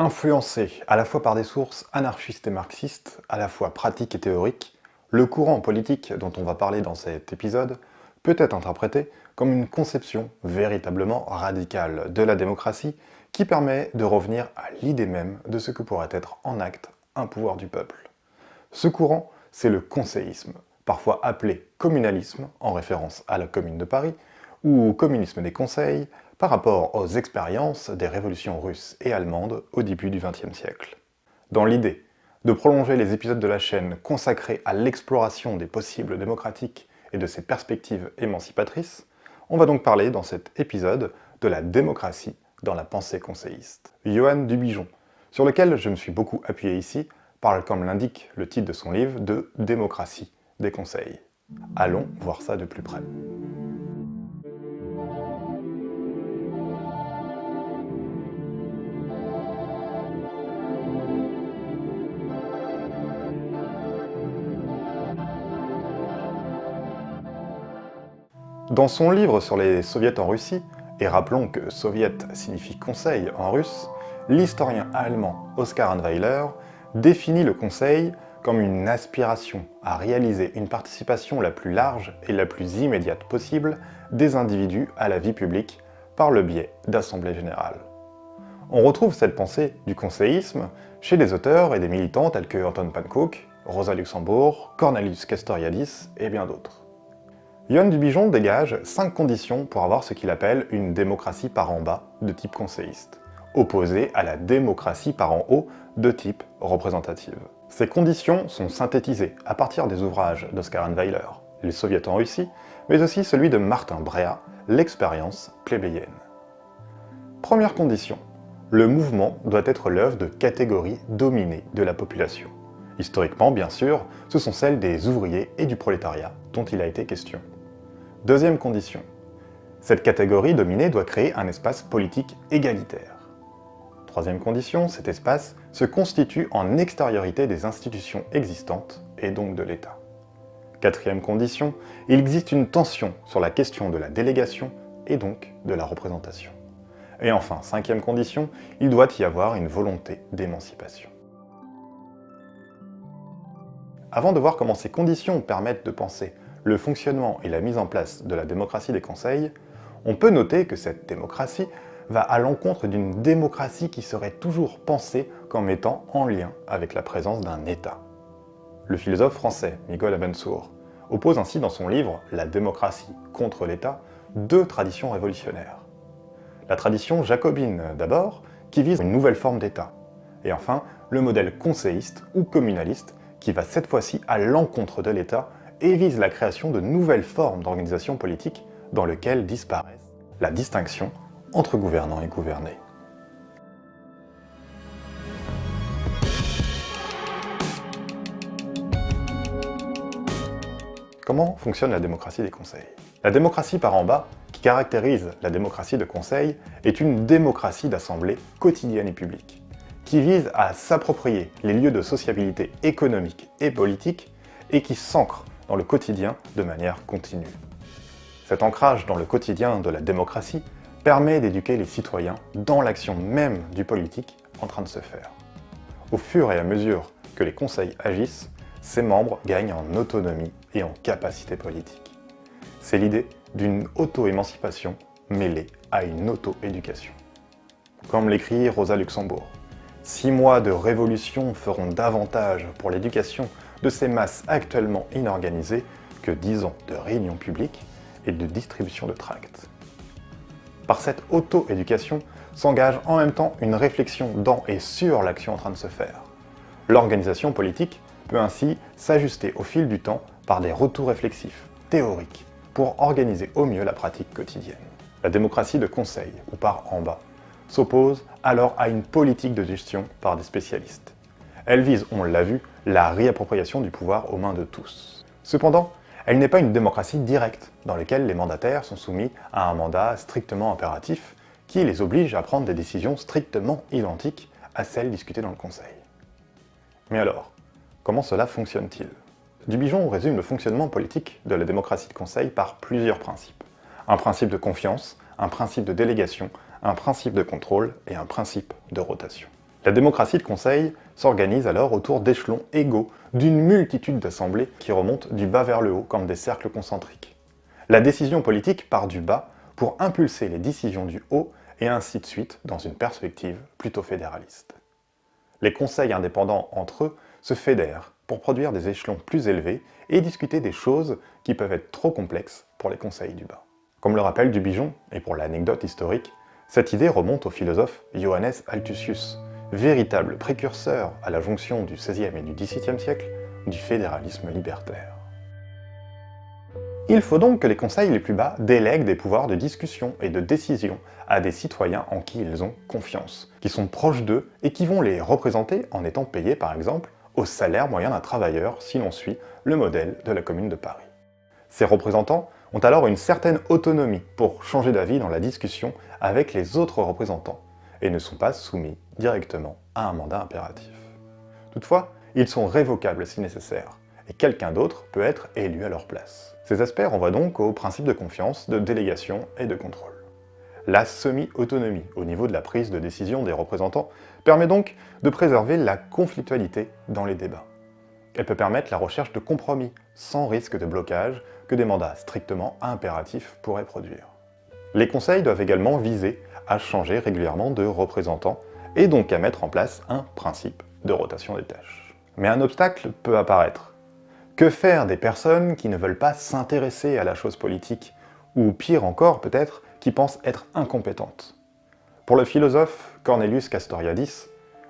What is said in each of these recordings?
Influencé à la fois par des sources anarchistes et marxistes, à la fois pratiques et théoriques, le courant politique dont on va parler dans cet épisode peut être interprété comme une conception véritablement radicale de la démocratie qui permet de revenir à l'idée même de ce que pourrait être en acte un pouvoir du peuple. Ce courant, c'est le conseillisme, parfois appelé communalisme en référence à la Commune de Paris, ou communisme des conseils, par rapport aux expériences des révolutions russes et allemandes au début du XXe siècle. Dans l'idée de prolonger les épisodes de la chaîne consacrés à l'exploration des possibles démocratiques et de ses perspectives émancipatrices, on va donc parler dans cet épisode de la démocratie dans la pensée conseilliste. Johan Dubigeon, sur lequel je me suis beaucoup appuyé ici, parle, comme l'indique le titre de son livre, de démocratie des conseils. Allons voir ça de plus près. Dans son livre sur les soviets en Russie, et rappelons que soviet signifie conseil en russe, l'historien allemand Oskar Annweiler définit le conseil comme une aspiration à réaliser une participation la plus large et la plus immédiate possible des individus à la vie publique par le biais d'assemblées générales. On retrouve cette pensée du conseillisme chez des auteurs et des militants tels que Anton Pankow, Rosa Luxemburg, Cornelius Castoriadis et bien d'autres. Johan Dubigeon dégage 5 conditions pour avoir ce qu'il appelle une démocratie par en bas de type conseilliste, opposée à la démocratie par en haut de type représentative. Ces conditions sont synthétisées à partir des ouvrages d'Oskar Annweiler, Les soviets en Russie, mais aussi celui de Martin Bréa, L'expérience plébéienne. Première condition, le mouvement doit être l'œuvre de catégories dominées de la population. Historiquement, bien sûr, ce sont celles des ouvriers et du prolétariat dont il a été question. Deuxième condition, cette catégorie dominée doit créer un espace politique égalitaire. Troisième condition, cet espace se constitue en extériorité des institutions existantes et donc de l'État. Quatrième condition, il existe une tension sur la question de la délégation et donc de la représentation. Et enfin, cinquième condition, il doit y avoir une volonté d'émancipation. Avant de voir comment ces conditions permettent de penser le fonctionnement et la mise en place de la démocratie des conseils, on peut noter que cette démocratie va à l'encontre d'une démocratie qui serait toujours pensée comme étant en lien avec la présence d'un État. Le philosophe français Miguel Abensour oppose ainsi dans son livre « La démocratie contre l'État » deux traditions révolutionnaires. La tradition jacobine d'abord, qui vise une nouvelle forme d'État, et enfin le modèle conseilliste ou communaliste qui va cette fois-ci à l'encontre de l'État et vise la création de nouvelles formes d'organisation politique dans lesquelles disparaissent la distinction entre gouvernants et gouvernés. Comment fonctionne la démocratie des conseils? La démocratie par en bas, qui caractérise la démocratie de conseil, est une démocratie d'assemblée quotidienne et publique, qui vise à s'approprier les lieux de sociabilité économique et politique et qui s'ancre dans le quotidien de manière continue. Cet ancrage dans le quotidien de la démocratie permet d'éduquer les citoyens dans l'action même du politique en train de se faire. Au fur et à mesure que les conseils agissent, ses membres gagnent en autonomie et en capacité politique. C'est l'idée d'une auto-émancipation mêlée à une auto-éducation. Comme l'écrit Rosa Luxemburg, 6 mois de révolution feront davantage pour l'éducation de ces masses actuellement inorganisées que 10 ans de réunions publiques et de distribution de tracts. Par cette auto-éducation s'engage en même temps une réflexion dans et sur l'action en train de se faire. L'organisation politique peut ainsi s'ajuster au fil du temps par des retours réflexifs, théoriques, pour organiser au mieux la pratique quotidienne. La démocratie de conseil, ou par en bas, s'oppose alors à une politique de gestion par des spécialistes. Elle vise, on l'a vu, la réappropriation du pouvoir aux mains de tous. Cependant, elle n'est pas une démocratie directe, dans laquelle les mandataires sont soumis à un mandat strictement impératif qui les oblige à prendre des décisions strictement identiques à celles discutées dans le Conseil. Mais alors, comment cela fonctionne-t-il? Dubigeon résume le fonctionnement politique de la démocratie de conseil par plusieurs principes. Un principe de confiance, un principe de délégation, un principe de contrôle et un principe de rotation. La démocratie de conseil s'organise alors autour d'échelons égaux d'une multitude d'assemblées qui remontent du bas vers le haut comme des cercles concentriques. La décision politique part du bas pour impulser les décisions du haut et ainsi de suite dans une perspective plutôt fédéraliste. Les conseils indépendants entre eux se fédèrent pour produire des échelons plus élevés et discuter des choses qui peuvent être trop complexes pour les conseils du bas. Comme le rappelle Dubigeon, et pour l'anecdote historique, cette idée remonte au philosophe Johannes Althusius, véritable précurseur à la jonction du XVIe et du XVIIe siècle du fédéralisme libertaire. Il faut donc que les conseils les plus bas délèguent des pouvoirs de discussion et de décision à des citoyens en qui ils ont confiance, qui sont proches d'eux et qui vont les représenter en étant payés par exemple au salaire moyen d'un travailleur si l'on suit le modèle de la Commune de Paris. Ces représentants ont alors une certaine autonomie pour changer d'avis dans la discussion avec les autres représentants et ne sont pas soumis directement à un mandat impératif. Toutefois, ils sont révocables si nécessaire, et quelqu'un d'autre peut être élu à leur place. Ces aspects renvoient donc au principe de confiance, de délégation et de contrôle. La semi-autonomie au niveau de la prise de décision des représentants permet donc de préserver la conflictualité dans les débats. Elle peut permettre la recherche de compromis sans risque de blocage que des mandats strictement impératifs pourraient produire. Les conseils doivent également viser à changer régulièrement de représentants et donc à mettre en place un principe de rotation des tâches. Mais un obstacle peut apparaître. Que faire des personnes qui ne veulent pas s'intéresser à la chose politique, ou pire encore peut-être, qui pensent être incompétentes? Pour le philosophe Cornelius Castoriadis,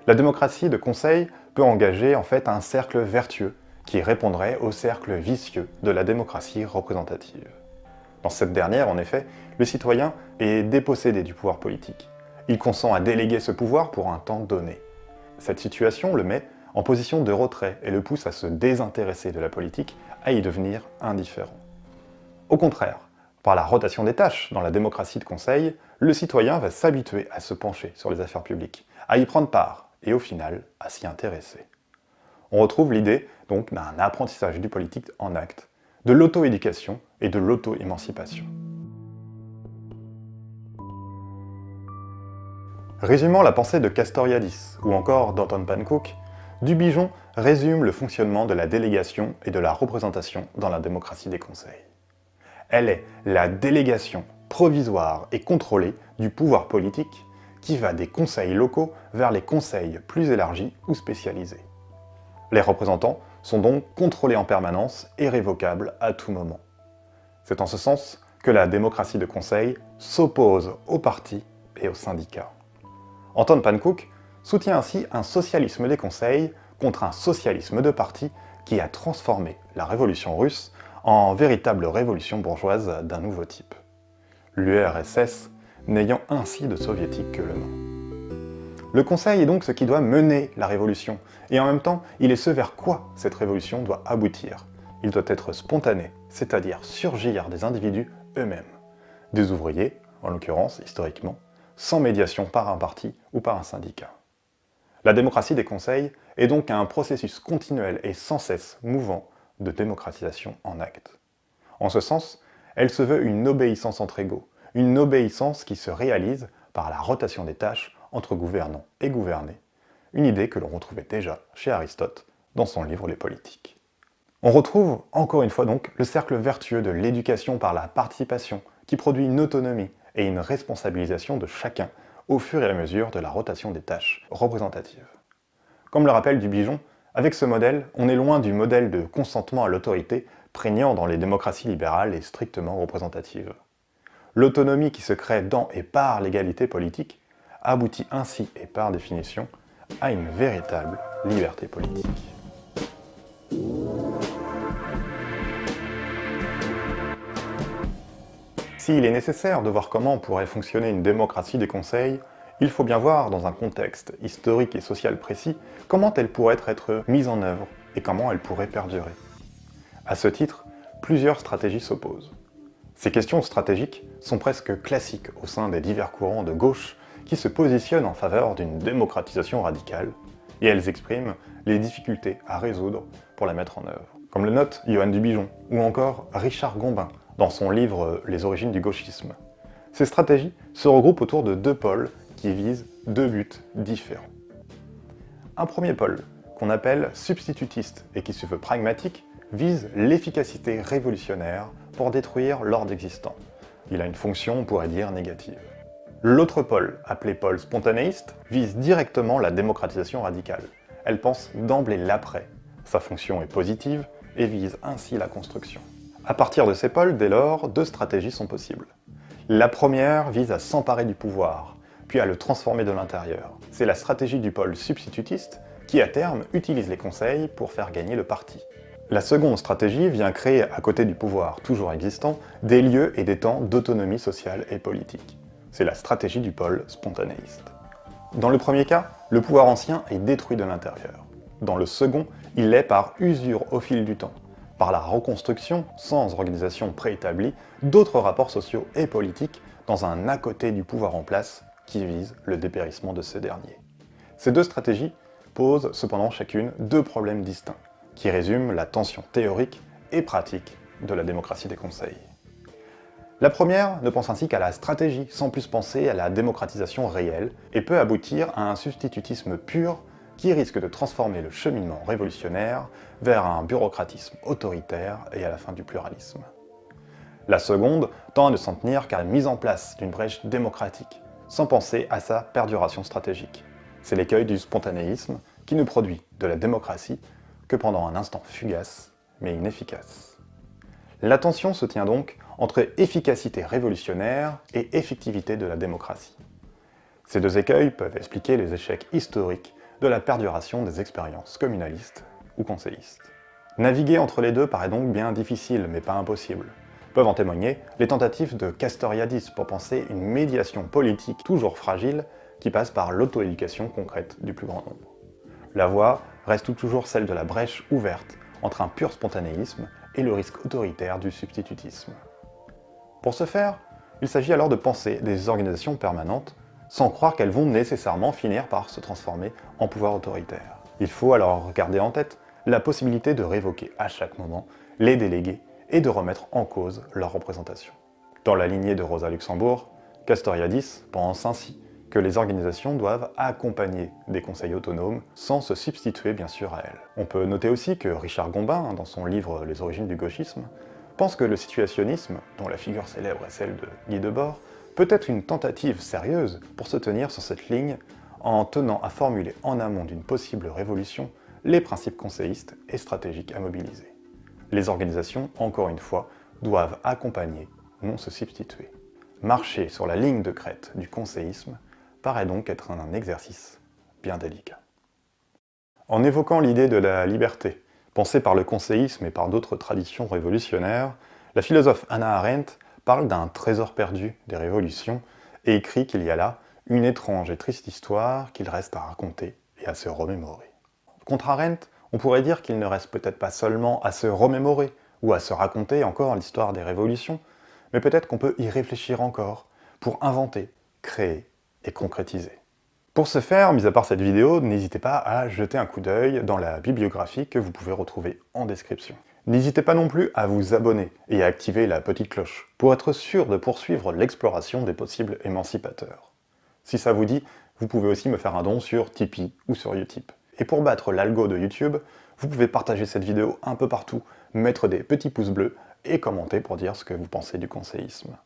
la démocratie de conseil peut engager en fait un cercle vertueux qui répondrait au cercle vicieux de la démocratie représentative. Dans cette dernière, en effet, le citoyen est dépossédé du pouvoir politique. Il consent à déléguer ce pouvoir pour un temps donné. Cette situation le met en position de retrait et le pousse à se désintéresser de la politique, à y devenir indifférent. Au contraire, par la rotation des tâches dans la démocratie de conseil, le citoyen va s'habituer à se pencher sur les affaires publiques, à y prendre part et au final à s'y intéresser. On retrouve l'idée donc d'un apprentissage du politique en acte, de l'auto-éducation et de l'auto-émancipation. Résumant la pensée de Castoriadis ou encore d'Anton Pannekoek, Dubigeon résume le fonctionnement de la délégation et de la représentation dans la démocratie des conseils. Elle est la délégation provisoire et contrôlée du pouvoir politique qui va des conseils locaux vers les conseils plus élargis ou spécialisés. Les représentants sont donc contrôlés en permanence et révocables à tout moment. C'est en ce sens que la démocratie de conseil s'oppose aux partis et aux syndicats. Anton Pannekoek soutient ainsi un socialisme des conseils contre un socialisme de parti qui a transformé la révolution russe en véritable révolution bourgeoise d'un nouveau type. L'URSS n'ayant ainsi de soviétique que le nom. Le conseil est donc ce qui doit mener la révolution, et en même temps, il est ce vers quoi cette révolution doit aboutir. Il doit être spontané, c'est-à-dire surgir des individus eux-mêmes. Des ouvriers, en l'occurrence, historiquement, sans médiation par un parti ou par un syndicat. La démocratie des conseils est donc un processus continuel et sans cesse mouvant de démocratisation en acte. En ce sens, elle se veut une obéissance entre égaux, une obéissance qui se réalise par la rotation des tâches entre gouvernants et gouvernés, une idée que l'on retrouvait déjà chez Aristote dans son livre Les Politiques. On retrouve encore une fois donc le cercle vertueux de l'éducation par la participation qui produit une autonomie et une responsabilisation de chacun au fur et à mesure de la rotation des tâches représentatives. Comme le rappelle Dubigeon, avec ce modèle, on est loin du modèle de consentement à l'autorité prégnant dans les démocraties libérales et strictement représentatives. L'autonomie qui se crée dans et par l'égalité politique aboutit ainsi et par définition à une véritable liberté politique. S'il est nécessaire de voir comment pourrait fonctionner une démocratie des conseils, il faut bien voir dans un contexte historique et social précis comment elle pourrait être mise en œuvre et comment elle pourrait perdurer. À ce titre, plusieurs stratégies s'opposent. Ces questions stratégiques sont presque classiques au sein des divers courants de gauche qui se positionnent en faveur d'une démocratisation radicale, et elles expriment les difficultés à résoudre pour la mettre en œuvre. Comme le note Johan Dubigeon, ou encore Richard Gombin dans son livre Les origines du gauchisme. Ces stratégies se regroupent autour de deux pôles qui visent deux buts différents. Un premier pôle, qu'on appelle substitutiste et qui se veut pragmatique, vise l'efficacité révolutionnaire pour détruire l'ordre existant. Il a une fonction, on pourrait dire, négative. L'autre pôle, appelé pôle spontanéiste, vise directement la démocratisation radicale. Elle pense d'emblée l'après. Sa fonction est positive et vise ainsi la construction. À partir de ces pôles, dès lors, deux stratégies sont possibles. La première vise à s'emparer du pouvoir, puis à le transformer de l'intérieur. C'est la stratégie du pôle substitutiste qui, à terme, utilise les conseils pour faire gagner le parti. La seconde stratégie vient créer, à côté du pouvoir toujours existant, des lieux et des temps d'autonomie sociale et politique. C'est la stratégie du pôle spontanéiste. Dans le premier cas, le pouvoir ancien est détruit de l'intérieur. Dans le second, il l'est par usure au fil du temps, par la reconstruction, sans organisation préétablie, d'autres rapports sociaux et politiques dans un à côté du pouvoir en place qui vise le dépérissement de ce dernier. Ces deux stratégies posent cependant chacune deux problèmes distincts, qui résument la tension théorique et pratique de la démocratie des conseils. La première ne pense ainsi qu'à la stratégie, sans plus penser à la démocratisation réelle, et peut aboutir à un substitutisme pur qui risque de transformer le cheminement révolutionnaire vers un bureaucratisme autoritaire et à la fin du pluralisme. La seconde tend à ne s'en tenir qu'à la mise en place d'une brèche démocratique, sans penser à sa perduration stratégique. C'est l'écueil du spontanéisme qui ne produit de la démocratie que pendant un instant fugace, mais inefficace. La tension se tient donc entre efficacité révolutionnaire et effectivité de la démocratie. Ces deux écueils peuvent expliquer les échecs historiques de la perduration des expériences communalistes ou conseillistes. Naviguer entre les deux paraît donc bien difficile, mais pas impossible. Peuvent en témoigner les tentatives de Castoriadis pour penser une médiation politique toujours fragile qui passe par l'auto-éducation concrète du plus grand nombre. La voie reste toujours celle de la brèche ouverte entre un pur spontanéisme et le risque autoritaire du substitutisme. Pour ce faire, il s'agit alors de penser des organisations permanentes sans croire qu'elles vont nécessairement finir par se transformer en pouvoir autoritaire. Il faut alors garder en tête la possibilité de révoquer à chaque moment les délégués et de remettre en cause leur représentation. Dans la lignée de Rosa Luxembourg, Castoriadis pense ainsi que les organisations doivent accompagner des conseils autonomes sans se substituer bien sûr à elles. On peut noter aussi que Richard Gombin, dans son livre Les origines du gauchisme, pense que le situationnisme, dont la figure célèbre est celle de Guy Debord, peut être une tentative sérieuse pour se tenir sur cette ligne en tenant à formuler en amont d'une possible révolution les principes conseillistes et stratégiques à mobiliser. Les organisations, encore une fois, doivent accompagner, non se substituer. Marcher sur la ligne de crête du conseillisme paraît donc être un exercice bien délicat. En évoquant l'idée de la liberté, pensée par le conseillisme et par d'autres traditions révolutionnaires, la philosophe Hannah Arendt parle d'un trésor perdu des révolutions et écrit qu'il y a là une étrange et triste histoire qu'il reste à raconter et à se remémorer. Contre Arendt, on pourrait dire qu'il ne reste peut-être pas seulement à se remémorer ou à se raconter encore l'histoire des révolutions, mais peut-être qu'on peut y réfléchir encore pour inventer, créer et concrétiser. Pour ce faire, mis à part cette vidéo, n'hésitez pas à jeter un coup d'œil dans la bibliographie que vous pouvez retrouver en description. N'hésitez pas non plus à vous abonner et à activer la petite cloche pour être sûr de poursuivre l'exploration des possibles émancipateurs. Si ça vous dit, vous pouvez aussi me faire un don sur Tipeee ou sur Utip. Et pour battre l'algo de YouTube, vous pouvez partager cette vidéo un peu partout, mettre des petits pouces bleus et commenter pour dire ce que vous pensez du conseillisme.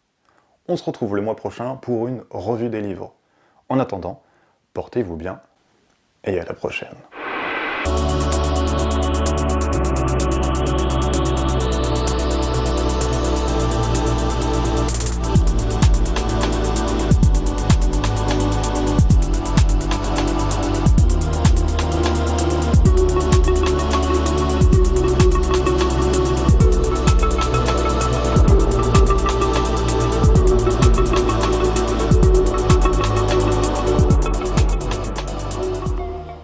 On se retrouve le mois prochain pour une revue des livres. En attendant, portez-vous bien et à la prochaine.